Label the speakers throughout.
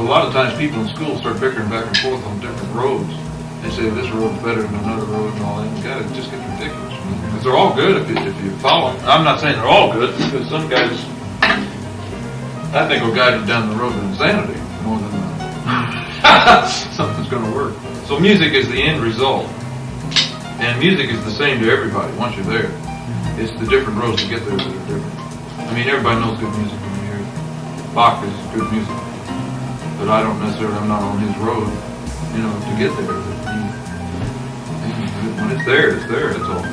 Speaker 1: a lot of times people in school start bickering back and forth on different roads. They say this road's better than another road and all that. You gotta just get ridiculous. Because they're all good if you follow them. I'm not saying they're all good, because some guys, I think, will guide you down the road of insanity more than something's gonna work. So music is the end result. And music is the same to everybody once you're there. It's the different roads to get there that are different. I mean, everybody knows good music when you hear it. Bach is good music. But I don't necessarily, I'm not on his road, you know, to get there. When it's there, that's all.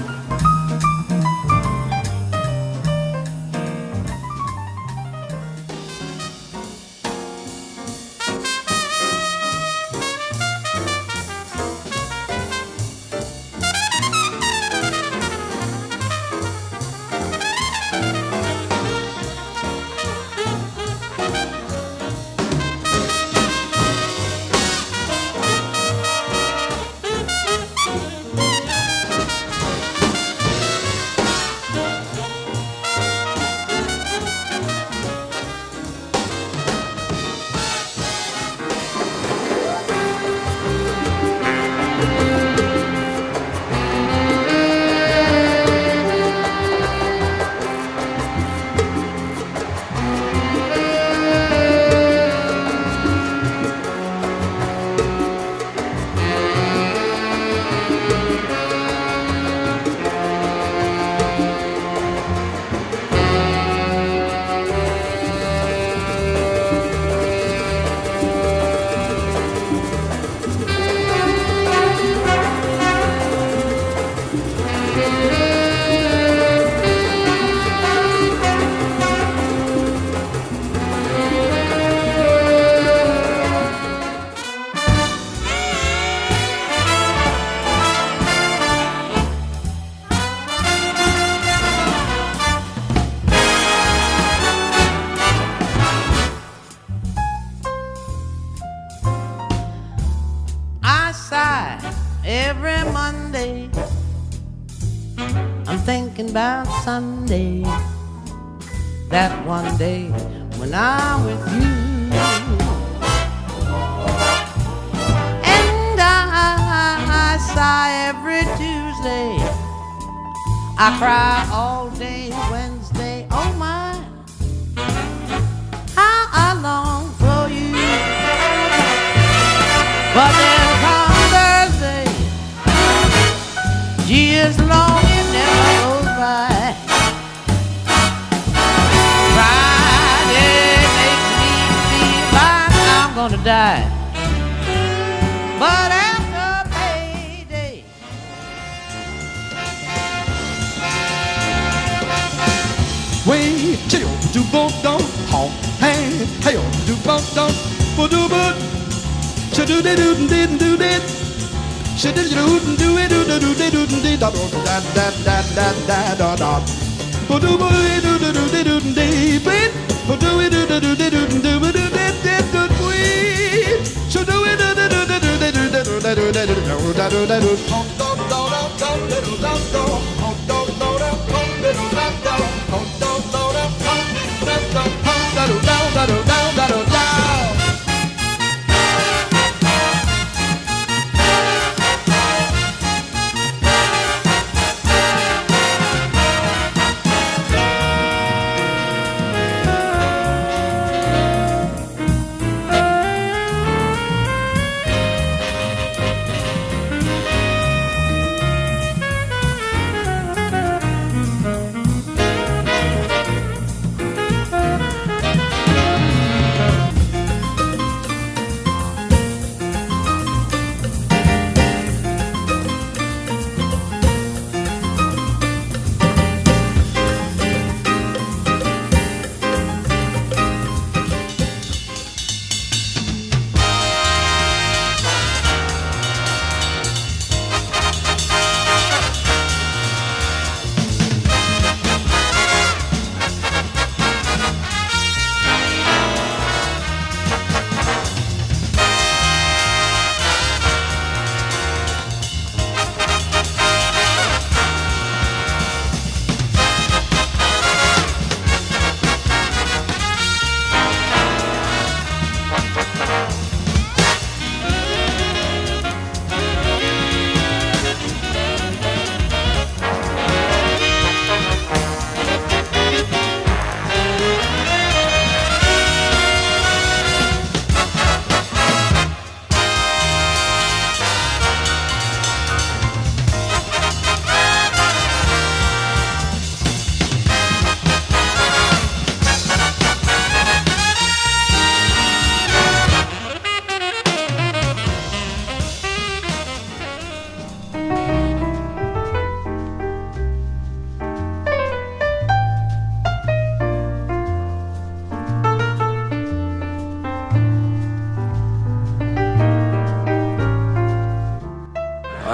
Speaker 2: About Sunday, that one day when I'm with you, and I sigh every Tuesday, I cry all day Wednesday. Oh my, how I long for you. But then come Thursday, gee, it's long and never goes by. Friday makes me feel like I'm gonna die. But after payday,
Speaker 3: way chill do both don't honk hey hey do both don't do but should do they do didn't do that should do do it do they do da da da da da da da do do do do do do they play do it do do do do do do that we should do it do do do do do do do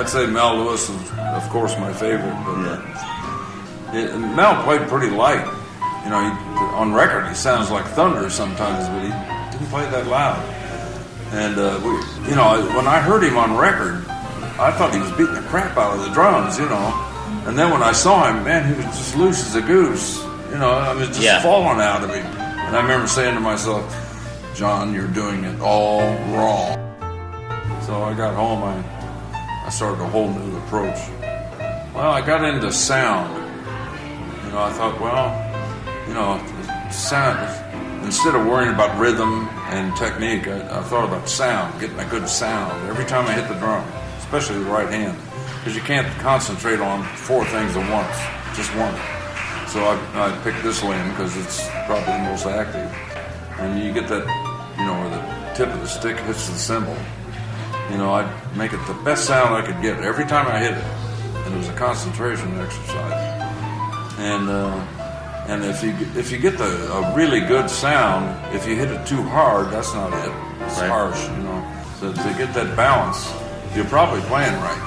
Speaker 4: I'd say Mel Lewis is, of course, my favorite. But Mel played pretty light. You know, on record he sounds like thunder sometimes, but he didn't play that loud. And you know, when I heard him on record, I thought he was beating the crap out of the drums. You know, and then when I saw him, man, he was just loose as a goose. You know, I was just falling out of him. And I remember saying to myself, John, you're doing it all wrong. So I got home, I started a whole new approach. Well, I got into sound. You know, I thought, well, you know, sound, instead of worrying about rhythm and technique, I thought about sound, getting a good sound every time I hit the drum, especially the right hand, because you can't concentrate on 4 things at once, just one. So I picked this lane because it's probably the most active. And you get that, you know, where the tip of the stick hits the cymbal. You know, I'd make it the best sound I could get every time I hit it. And it was a concentration exercise. And if you get a really good sound, if you hit it too hard, that's not it. It's harsh, you know. So to get that balance, you're probably playing right.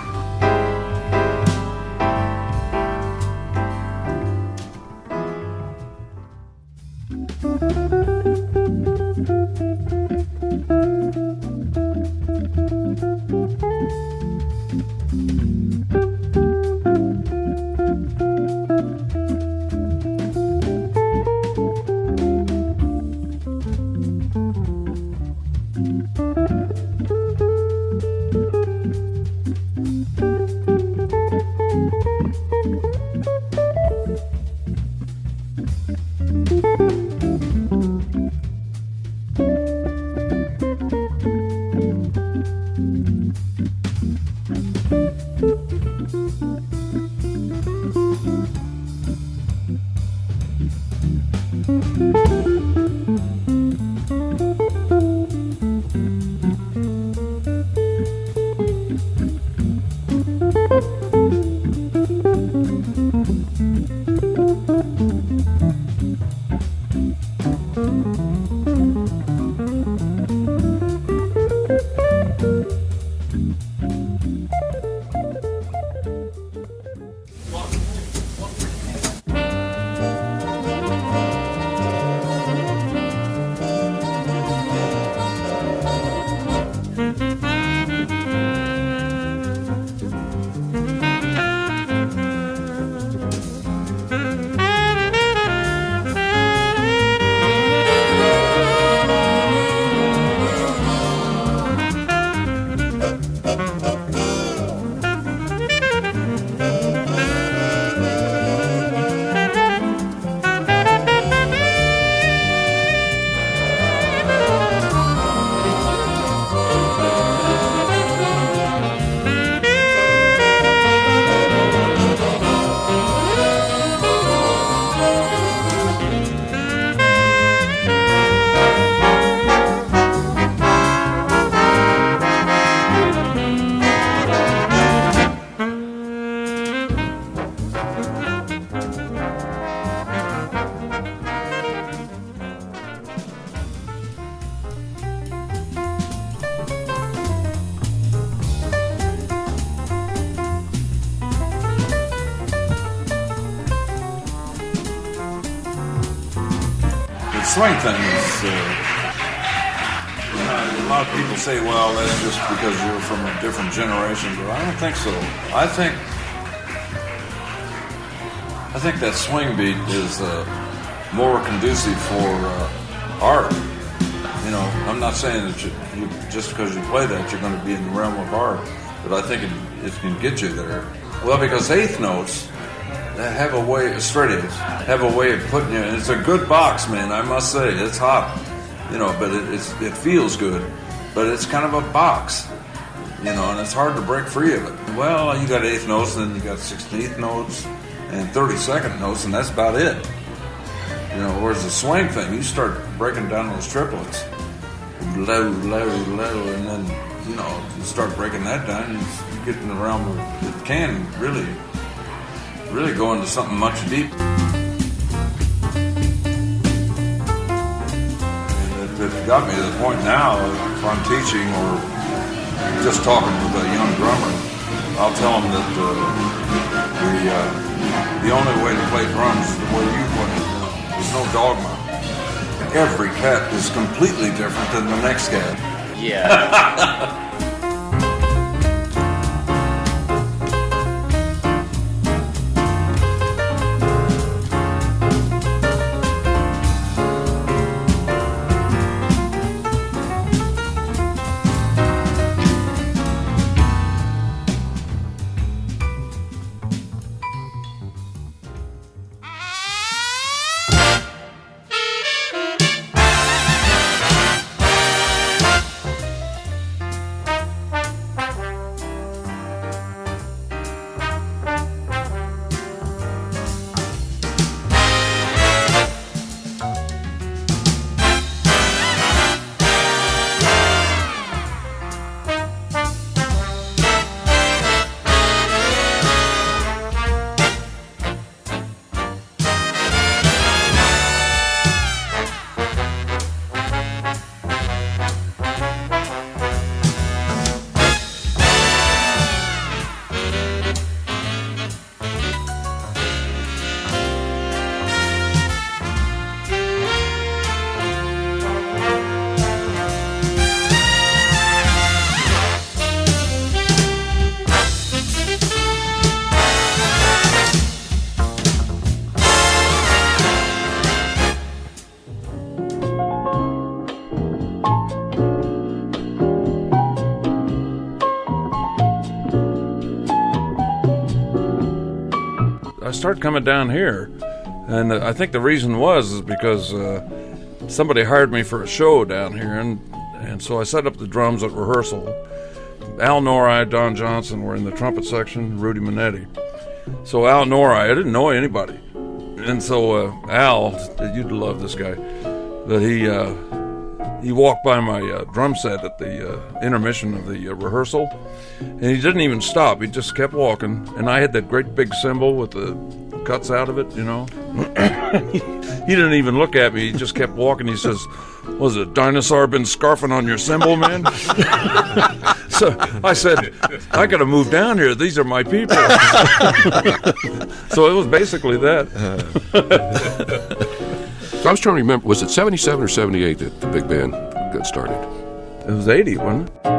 Speaker 4: Swing thing is, a lot of people say, well, that's just because you're from a different generation, but I don't think so. I think that swing beat is more conducive for art. You know, I'm not saying that you just because you play that, you're going to be in the realm of art, but I think it can get you there. Well, because eighth notes have a way, straight eighths, have a way of putting you, and it's a good box, man, I must say. It's hot, you know, but it feels good, but it's kind of a box, you know, and it's hard to break free of it. Well, you got eighth notes, and then you got 16th notes and 32nd notes, and that's about it. You know, whereas the swing thing, you start breaking down those triplets, low, low, low, and then, you know, you start breaking that down, you get in the realm of, it can really go into something much deeper. And it got me to the point now, if I'm teaching or just talking with a young drummer, I'll tell them that the only way to play drums is the way you play. There's no dogma. Every cat is completely different than the next cat.
Speaker 5: Yeah.
Speaker 6: I started coming down here, and I think the reason is because somebody hired me for a show down here, and so I set up the drums at rehearsal. Al Norrie, Don Johnson were in the trumpet section, Rudy Minetti. So Al Norrie, I didn't know anybody, and so Al, you'd love this guy, that he walked by my drum set at the intermission of the rehearsal, and he didn't even stop. He just kept walking, and I had that great big cymbal with the cuts out of it, you know. He didn't even look at me. He just kept walking. He says, "Was a dinosaur been scarfing on your cymbal, man?" So I said, "I got to move down here. These are my people." So it was basically that.
Speaker 7: So I was trying to remember, was it 77 or 78 that the big band got started?
Speaker 6: It was 80, wasn't it?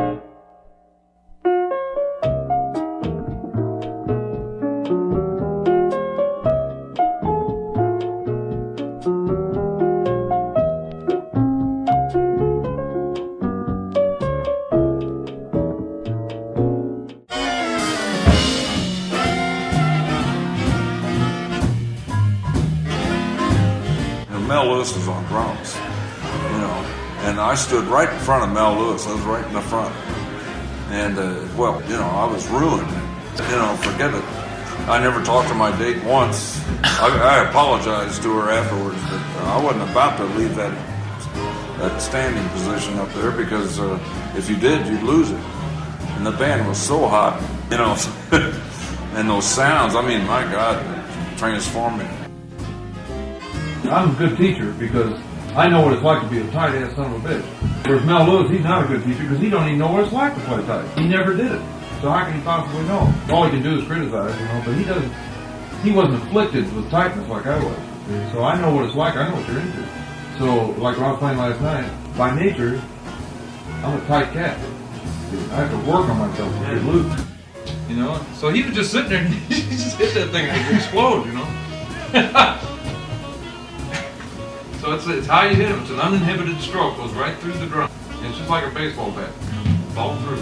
Speaker 4: Mel Lewis was on drums, you know, and I stood right in front of Mel Lewis. I was right in the front, and well, you know, I was ruined. You know, forget it. I never talked to my date once. I apologized to her afterwards, but I wasn't about to leave that standing position up there, because if you did, you'd lose it. And the band was so hot, you know, and those sounds. I mean, my God, it transformed me.
Speaker 1: I'm a good teacher because I know what it's like to be a tight-ass son of a bitch. Whereas Mel Lewis, he's not a good teacher because he don't even know what it's like to play tight. He never did it. So how can he possibly know? All he can do is criticize, you know, but he wasn't afflicted with tightness like I was. So I know what it's like. I know what you're into. So, like when I was playing last night, by nature, I'm a tight cat. I have to work on myself to get loose. You know? So he was just sitting there and he just hit that thing and it explode, you know? So it's how you hit him. It's an uninhibited stroke. Goes right through the drum. It's just like a baseball bat. Ball through.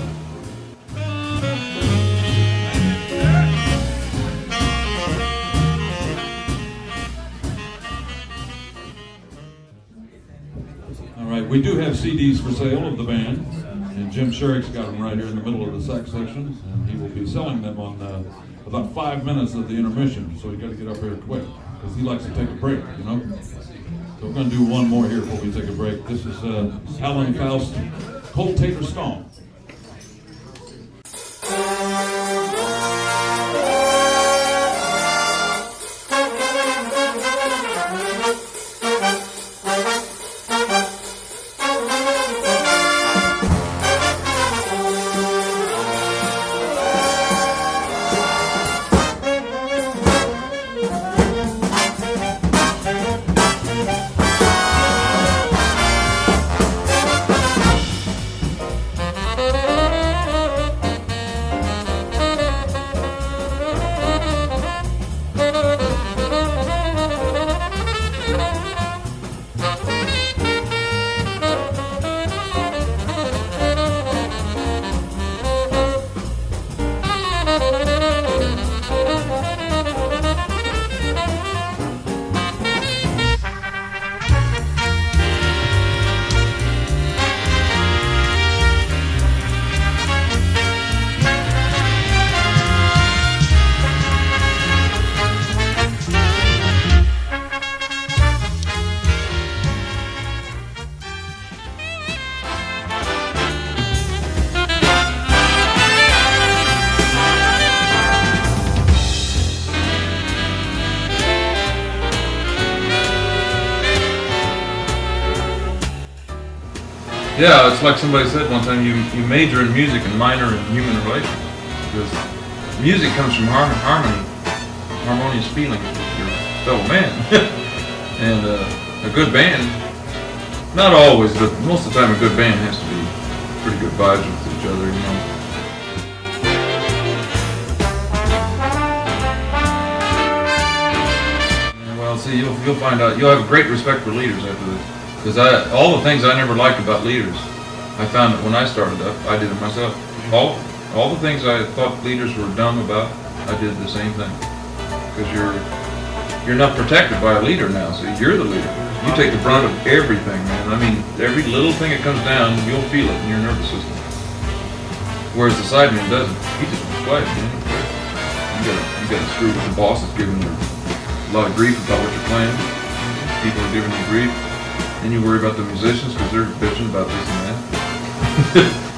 Speaker 8: All right, we do have CDs for sale of the band, and Jim Sherrick's got them right here in the middle of the sax section, and he will be selling them on about 5 minutes of the intermission, so you got to get up here quick, because he likes to take a break, you know? So we're going to do one more here before we take a break. This is Alan Faust, Cold Tater Stomp.
Speaker 1: Yeah, it's like somebody said one time, you major in music and minor in human relations. Because music comes from harmony, harmonious feelings with your fellow man. And a good band, not always, but most of the time a good band has to be pretty good vibes with each other, you know. Well, see, you'll find out, you'll have a great respect for leaders after this. Because all the things I never liked about leaders, I found that when I started up, I did it myself. All the things I thought leaders were dumb about, I did the same thing. Because you're not protected by a leader now, so you're the leader. You take the brunt of everything, man. I mean, every little thing that comes down, you'll feel it in your nervous system. Whereas the sideman doesn't. He just wants to play, man. You got to screw with the boss that's giving you a lot of grief about what you're playing. People are giving you grief. And you worry about the musicians because they're bitching about this and that.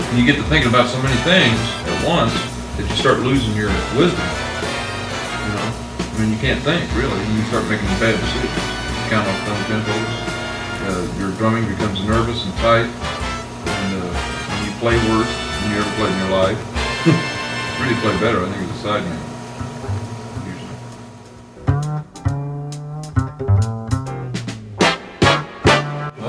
Speaker 1: And you get to thinking about so many things at once that you start losing your wisdom. You know? I mean, you can't think, really. And you start making bad decisions. You count off down tempos. Your drumming becomes nervous and tight. And you play worse than you ever played in your life. Really play better, I think, as a sideman.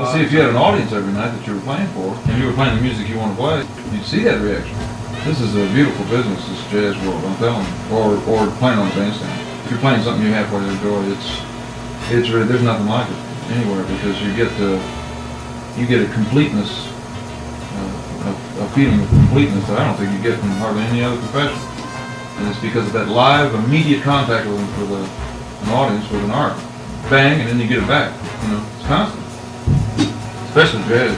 Speaker 1: See, if you had an audience every night that you were playing for, and you were playing the music you want to play, you'd see that reaction. This is a beautiful business, this jazz world, I'm telling you. Or playing on a bandstand. If you're playing something you halfway enjoy, it's really, there's nothing like it anywhere, because you get a completeness, a feeling of completeness that I don't think you get from hardly any other profession. And it's because of that live, immediate contact with an audience with an art. Bang, and then you get it back. You know, it's constant. Especially jazz.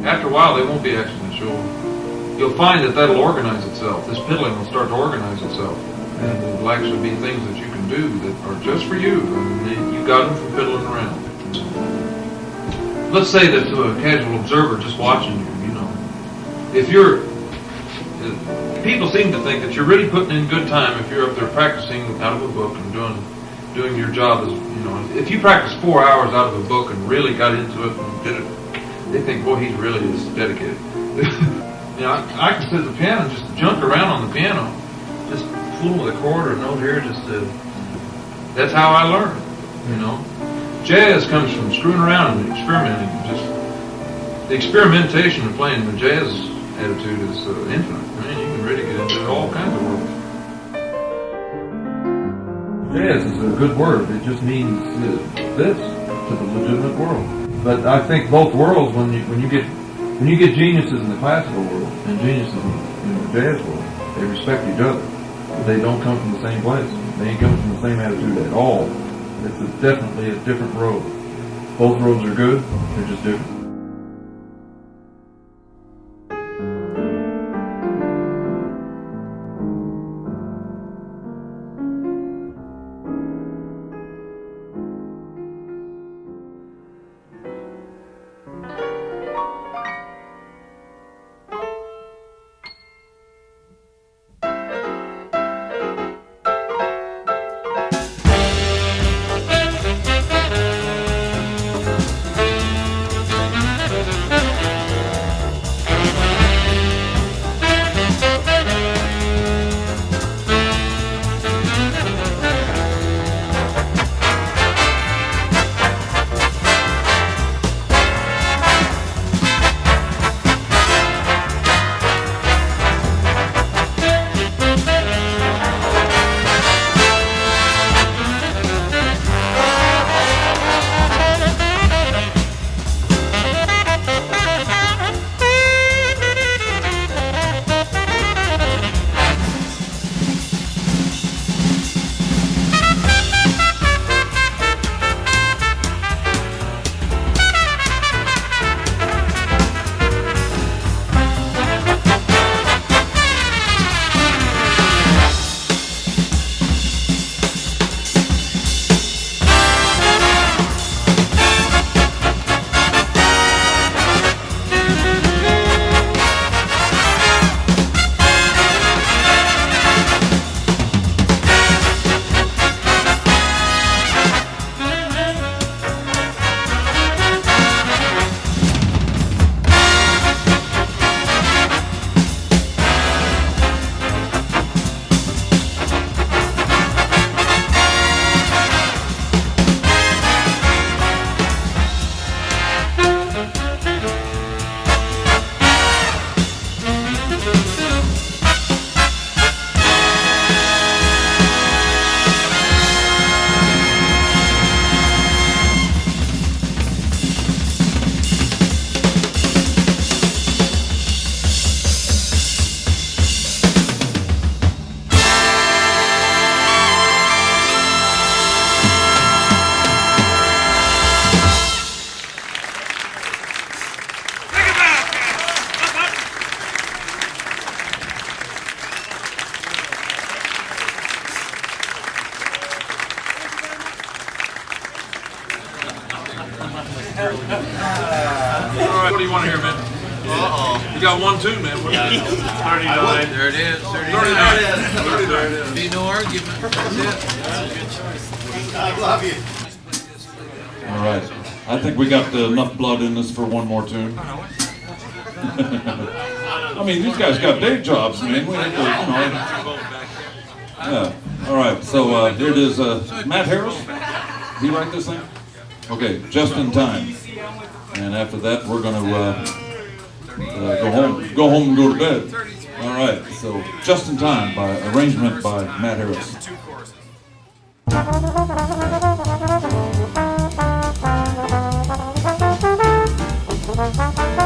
Speaker 1: After a while, they won't be actually in the show. You'll find that that'll organize itself. This piddling will start to organize itself. And it'll actually be things that you can do that are just for you. And you got them from piddling around. Let's say that to a casual observer just watching you, you know, if you're, people seem to think that you're really putting in good time if you're up there practicing out of a book and doing your job as, you know, if you practice 4 hours out of a book and really got into it and did it, they think, boy, he really is dedicated. You know, I can sit at the piano and just junk around on the piano, just fool with a chord or a note here, that's how I learn, you know. Jazz comes from screwing around and experimenting. Just the experimentation of playing the jazz attitude is infinite. I mean, you can really get into all kinds of worlds. Jazz is a good word. It just means this to the legitimate world. But I think both worlds, when you get geniuses in the classical world and geniuses in the jazz world, they respect each other. But they don't come from the same place. They ain't coming from the same attitude at all. It's definitely a different road. Both roads are good, they're just different. right, what do you want to hear, man? You got 1, 2, man. What do you got?
Speaker 5: 39. There it is.
Speaker 1: 39.
Speaker 5: Be no argument. That's it.
Speaker 8: All right. I think we got enough blood in this for one more tune. I mean, these guys got day jobs, man. We have to, Yeah. All right. So here it is. Matt Harris. He write this thing? Okay. Just in time. And after that, we're gonna go home and go to bed. All right. So just in time by arrangement by Matt Harris.
Speaker 9: Thank you.